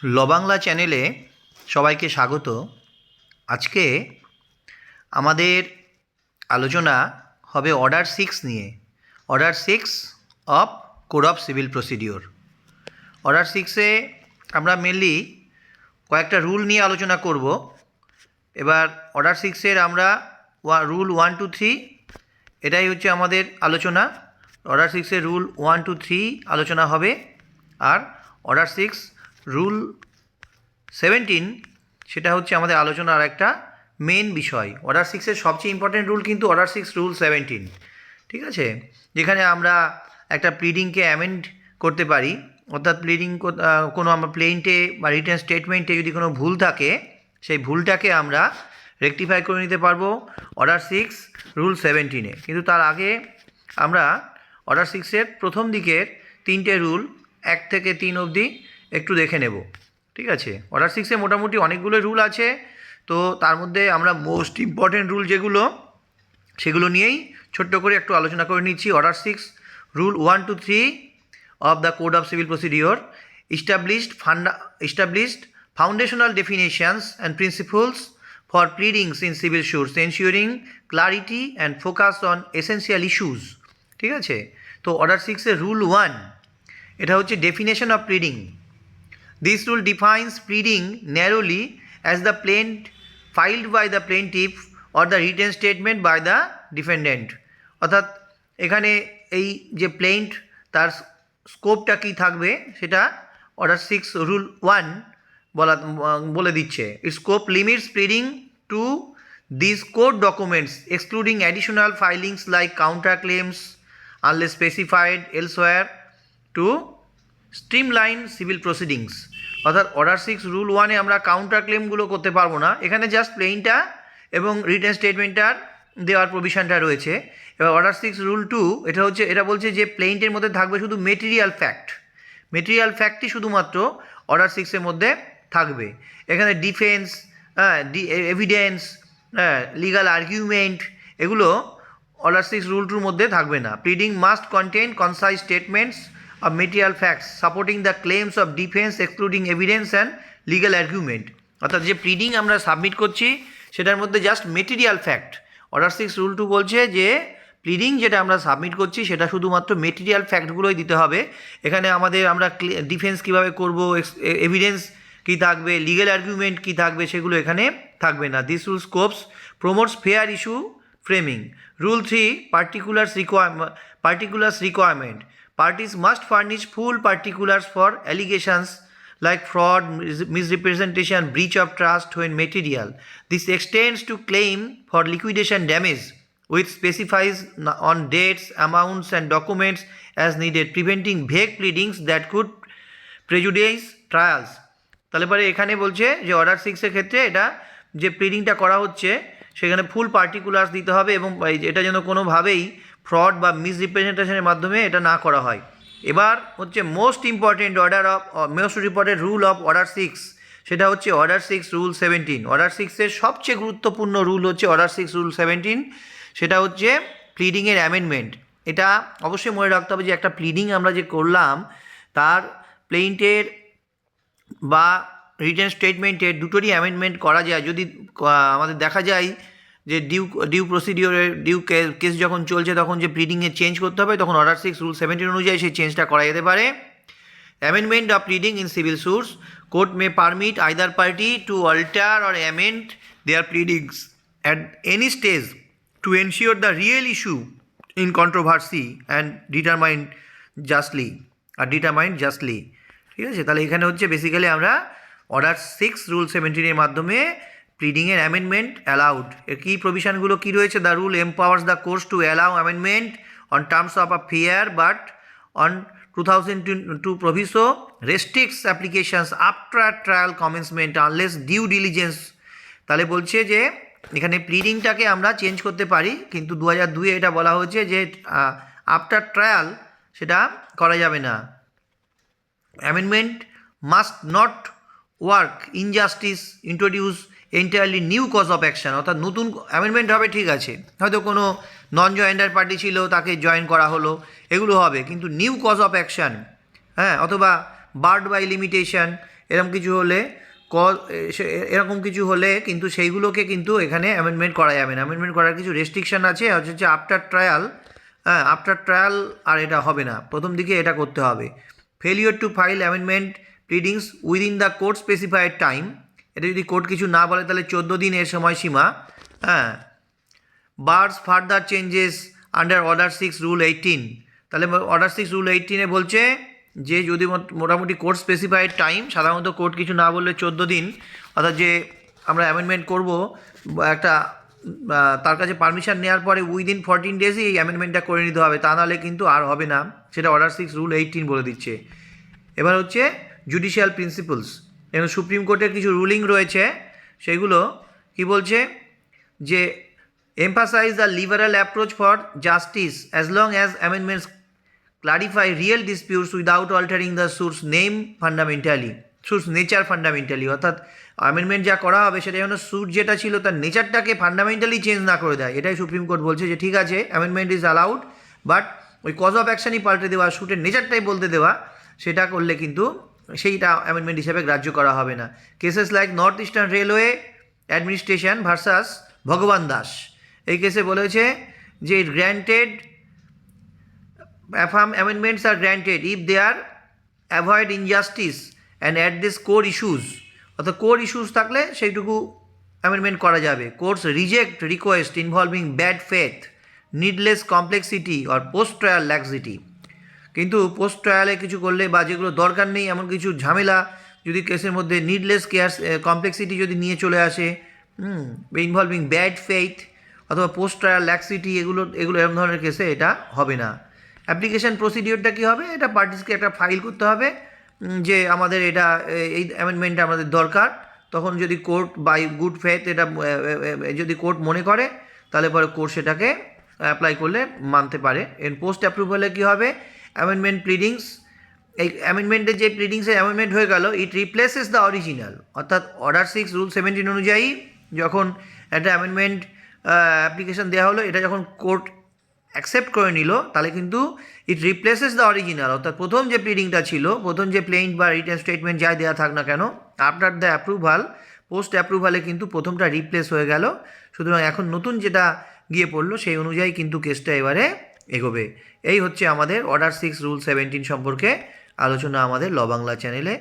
ল বাংলা চ্যানেলে সবাইকে স্বাগত। আজকে আমাদের আলোচনা হবে অর্ডার 6 নিয়ে। Order 6 of code of civil procedure. Order 6-এ আমরা মেনলি কয়েকটা রুল নিয়ে আলোচনা করব। এবার অর্ডার 6-এর আমরা রুল 1 2 3 এটাই হচ্ছে আমাদের আলোচনা। অর্ডার 6-এর রুল 1 2 3 আলোচনা হবে। আর অর্ডার 6 রুল 17 সেটা হচ্ছে আমাদের আলোচনার একটা মেন বিষয়। অর্ডার 6-এর সবচেয়ে ইম্পর্টেন্ট রুল কিন্তু অর্ডার 6 রুল 17, ঠিক আছে, যেখানে আমরা একটা প্লিডিংকে অ্যামেন্ড করতে পারি। অর্থাৎ প্লিডিং কোনো আমরা প্লেইন্টে বা রিটেন স্টেটমেন্টে যদি কোনো ভুল থাকে সেই ভুলটাকে আমরা রেকটিফাই করে নিতে পারবো অর্ডার 6 রুল 17-এ। কিন্তু তার আগে আমরা অর্ডার 6-এর প্রথম দিকের 3টে রুল 1 থেকে 3 অবধি একটু দেখে নেব, ঠিক আছে। অর্ডার 6-এ মোটামুটি অনেকগুলো রুল আছে, তো তার মধ্যে আমরা মোস্ট ইম্পর্টেন্ট রুল যেগুলো সেগুলো নিয়েই ছোট্ট করে একটু আলোচনা করে নিচ্ছি। Order 6 rule 1 2 3 of the Code of Civil Procedure established foundational definitions and principles for pleadings in civil suits, ensuring clarity and focus on essential issues, ঠিক আছে। তো অর্ডার 6-এর রুল 1 এটা হচ্ছে definition of pleading. This rule defines pleading narrowly as the plaint filed by the plaintiff or the written statement by the defendant। অর্থাৎ এখানে এই যে plant তার স্কোপটা কী থাকবে সেটা অর্ডার 6 রুল 1 বলে দিচ্ছে। It scope limits pleading to this court documents excluding additional filings like counter claims unless specified elsewhere to streamline civil proceedings. অর্থাৎ অর্ডার 6 রুল 1-এ আমরা কাউন্টার ক্লেমগুলো করতে পারবো না, এখানে জাস্ট প্লেইনটা এবং রিটেন স্টেটমেন্টটার দেওয়ার প্রভিশনটা রয়েছে। এবার অর্ডার 6 রুল 2 এটা বলছে যে প্লেইন্টের মধ্যে থাকবে শুধু মেটেরিয়াল ফ্যাক্টই শুধুমাত্র অর্ডার 6-এর মধ্যে থাকবে। এখানে ডিফেন্স, এভিডেন্স, লিগাল আর্গুমেন্ট এগুলো অর্ডার 6 রুল 2-র মধ্যে থাকবে না। Pleading must contain concise statements of material facts supporting the claims of defense excluding evidence and legal argument। অর্থাৎ যে প্লিডিং আমরা সাবমিট করছি সেটার মধ্যে just material fact. Order 6 rule 2 বলছে যে প্লিডিং যেটা আমরা সাবমিট করছি সেটা শুধুমাত্র মেটেরিয়াল ফ্যাক্টগুলোই দিতে হবে। এখানে আমরা ডিফেন্স কীভাবে করব, এভিডেন্স কী থাকবে, লিগ্যাল আর্গুমেন্ট কী থাকবে সেগুলো এখানে থাকবে না। This rule scopes promotes fair issue framing. Rule 3 particulars requirement. Parties must furnish full particulars for allegations like fraud, misrepresentation, breach of trust when material. This extends to claim for liquidation damage which specifies on dates, amounts and documents as needed, preventing vague pleadings that could prejudice trials। তাহলে পরে এখানে বলছে যে order 6-এর ক্ষেত্রে এটা যে প্লিডিংটা করা হচ্ছে সেখানে ফুল পার্টিকুলার্স দিতে হবে এবং এটা যেন কোনোভাবেই ফ্রড বা মিসরিপ্রেজেন্টেশনের মাধ্যমে এটা না করা হয়। এবার হচ্ছে most important rule of order 6, সেটা হচ্ছে অর্ডার 6 রুল 17। অর্ডার 6-এর সবচেয়ে গুরুত্বপূর্ণ রুল হচ্ছে অর্ডার 6 রুল 17, সেটা হচ্ছে প্লিডিংয়ের অ্যামেন্ডমেন্ট। এটা অবশ্যই মনে রাখতে হবে যে একটা প্লিডিং আমরা যে করলাম তার প্লেইন্টের বা রিটেন স্টেটমেন্টের দুটোরই অ্যামেন্ডমেন্ট করা যায়। যদি আমাদের দেখা যায় যে ডিউ কেস যখন চলছে তখন যে প্লিডিংয়ে চেঞ্জ করতে হবে তখন অর্ডার 6 রুল 17 অনুযায়ী সেই চেঞ্জটা করা যেতে পারে। Amendment of pleading in civil suits, court may permit either party to alter or amend their pleadings at any stage to ensure the real issue in controversy and determined justly, ঠিক আছে। তাহলে এখানে হচ্ছে বেসিক্যালি আমরা order 6 rule 17-এর মাধ্যমে প্লিডিংয়ের amendment allowed. এর কী প্রভিশনগুলো কী রয়েছে? The rule empowers the courts to allow amendment on terms of a fair but on 2002 proviso restricts applications after trial commencement unless due diligence। তাহলে বলছে যে এখানে প্লিডিংটাকে আমরা চেঞ্জ করতে পারি, কিন্তু 2002-এ এটা বলা হয়েছে যে আফটার ট্রায়াল সেটা করা যাবে না। Amendment must not work injustice, introduce entirely new cause of action. অর্থাৎ নতুন অ্যামেন্ডমেন্ট হবে, ঠিক আছে, হয়তো কোনো নন জয়েন্ডার পার্টি ছিল তাকে জয়েন করা হলো, এগুলো হবে, কিন্তু নিউ কজ অফ অ্যাকশন, হ্যাঁ, অথবা বার্ড বাই লিমিটেশন এরকম কিছু হলে এরকম কিছু হলে কিন্তু সেইগুলোকে কিন্তু এখানে অ্যামেন্ডমেন্ট করা যাবে না। অ্যামেন্ডমেন্ট করার কিছু রেস্ট্রিকশন আছে, হচ্ছে আফটার ট্রায়াল। হ্যাঁ, আফটার ট্রায়াল আর এটা হবে না, প্রথম দিকে এটা করতে হবে। Failure two file amendment pleadings within the court specified time, এটা যদি কোর্ট কিছু না বলে তাহলে 14 দিন এর সময়সীমা। হ্যাঁ, bars further changes under order 6 rule 18, তাহলে অর্ডার 6 রুল 18-এ বলছে যে যদি মোটামুটি কোর্ট স্পেসিফাইড টাইম, সাধারণত কোর্ট কিছু না বললে 14 দিন, অর্থাৎ যে আমরা অ্যামেন্ডমেন্ট করব একটা তার কাছে পারমিশন নেওয়ার পরে উইদিন 14 ডেজই এই অ্যামেন্ডমেন্টটা করে নিতে হবে, তা নাহলে কিন্তু আর হবে না, সেটা অর্ডার 6 রুল 18 বলে দিচ্ছে। এবার হচ্ছে জুডিশিয়াল প্রিন্সিপলস, এখানে সুপ্রিম কোর্টের কিছু রুলিং রয়েছে, সেগুলো কি বলছে যে emphasize the liberal approach for justice as long as amendments clarify real disputes without altering the source name fundamentally, source nature fundamentally, অর্থাৎ অ্যামেন্ডমেন্ট যা করা হবে সেটা যেন সুট যেটা ছিল তার নেচারটাকে ফান্ডামেন্টালি চেঞ্জ না করে দেয়। এটাই সুপ্রিম কোর্ট বলছে যে ঠিক আছে অ্যামেন্ডমেন্ট ইজ অ্যালাউড, বাট ওই কজ অফ অ্যাকশনই পাল্টে দেওয়া, সুটের নেচারটাই বলতে দেওয়া, সেটা করলে কিন্তু সেইটা অ্যামেন্ডমেন্ট হিসেবে গ্রাহ্য করা হবে না। Cases like north eastern railway administration versus ভগবান দাস, এই কেসে বলেছে যে granted affirm amendments are granted if they are avoid injustice and address core issues, অর্থাৎ কোর ইস্যুস থাকলে সেইটুকু অ্যামেন্ডমেন্ট করা যাবে। Courts reject request involving bad faith, needless complexity আর পোস্ট ট্রায়াল ল্যাক্সিটি, কিন্তু পোস্ট ট্রায়ালে কিছু করলে বা যেগুলো দরকার নেই এমন কিছু ঝামেলা যদি কেসের মধ্যে নিডলেস কেয়ার কমপ্লেক্সিটি যদি নিয়ে চলে আসে, ইনভলভিং ব্যাড ফেথ অথবা পোস্ট ট্রায়াল ল্যাক্সিটি, এগুলো এরকম ধরনের কেসে এটা হবে না। অ্যাপ্লিকেশান প্রসিডিওরটা কী হবে, এটা পার্টিসকে একটা ফাইল করতে হবে যে আমাদের এটা এই অ্যামেন্ডমেন্টটা আমাদের দরকার, তখন যদি কোর্ট বাই গুড ফেথ এটা যদি কোর্ট মনে করে তাহলে পরে কোর্ট সেটাকে অ্যাপ্লাই করলে মানতে পারে। এর পোস্ট অ্যাপ্রুভালে কী হবে, অ্যামেন্ডমেন্ট প্লিডিংস, এই অ্যামেন্ডমেন্টের যে প্লিডিংসের অ্যামেন্ডমেন্ট হয়ে গেল, ইট রিপ্লেসেস দ্য অরিজিনাল, অর্থাৎ অর্ডার 6 রুল 17 অনুযায়ী যখন একটা অ্যামেন্ডমেন্ট অ্যাপ্লিকেশান দেওয়া হলো, এটা যখন কোর্ট অ্যাকসেপ্ট করে নিল তাহলে কিন্তু ইট রিপ্লেসেস দ্য অরিজিনাল, অর্থাৎ প্রথম যে প্লিডিংটা ছিল, প্রথম যে প্লেইন্ট বা রিটেন স্টেটমেন্ট যাই দেওয়া থাক না কেন, আফটার দ্য অ্যাপ্রুভাল, পোস্ট অ্যাপ্রুভালে কিন্তু প্রথমটা রিপ্লেস হয়ে গেল, সুতরাং এখন নতুন যেটা গিয়ে পড়লো সেই অনুযায়ী কিন্তু কেসটা এবারে এগোবে। এই হচ্ছে আমাদের অর্ডার 6 রুল 17 সম্পর্কে আলোচনা আমাদের ল বাংলা চ্যানেলে।